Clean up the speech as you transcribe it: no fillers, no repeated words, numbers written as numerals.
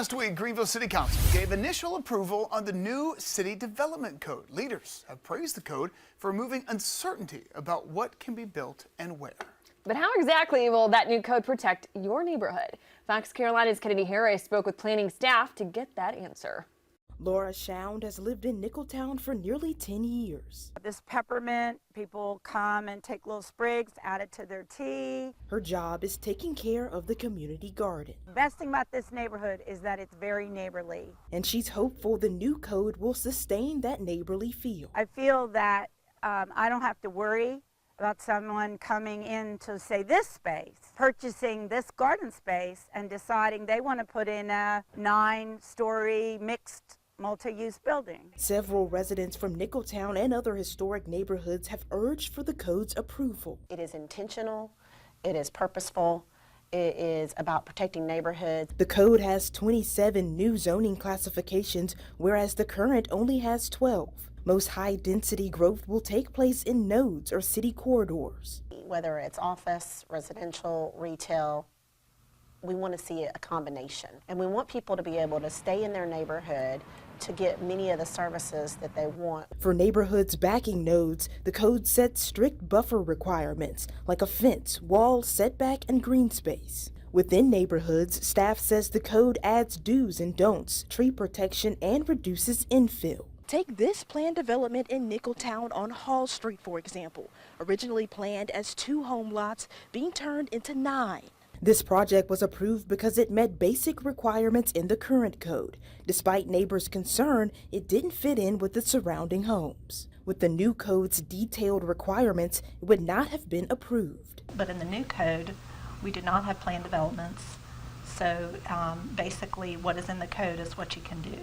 Last week, Greenville City Council gave initial approval on the new city development code. Leaders have praised the code for removing uncertainty about what can be built and where. But how exactly will that new code protect your neighborhood? Fox Carolina's Kennedy Harris spoke with planning staff to get that answer. Laura Shound has lived in Nicholtown for nearly 10 years. This peppermint, people come and take little sprigs, add it to their tea. Her job is taking care of the community garden. The best thing about this neighborhood is that it's very neighborly. And she's hopeful the new code will sustain that neighborly feel. I feel that I don't have to worry about someone coming in to say this space, purchasing this garden space and deciding they want to put in a 9-story mixed multi-use building. Several residents from Nicholtown and other historic neighborhoods have urged for the code's approval. It is intentional, it is purposeful, it is about protecting neighborhoods. The code has 27 new zoning classifications, whereas the current only has 12. Most high-density growth will take place in nodes or city corridors. Whether it's office, residential, retail, we want to see a combination. And we want people to be able to stay in their neighborhood to get many of the services that they want. For neighborhoods backing nodes, the code sets strict buffer requirements like a fence, wall, setback, and green space. Within neighborhoods, staff says the code adds do's and don'ts, tree protection, and reduces infill. Take this planned development in Nicholtown on Hall Street, for example. Originally planned as 2 home lots, being turned into 9. This project was approved because it met basic requirements in the current code. Despite neighbors' concern, it didn't fit in with the surrounding homes. With the new code's detailed requirements, it would not have been approved. But in the new code, we do not have planned developments. So basically what is in the code is what you can do.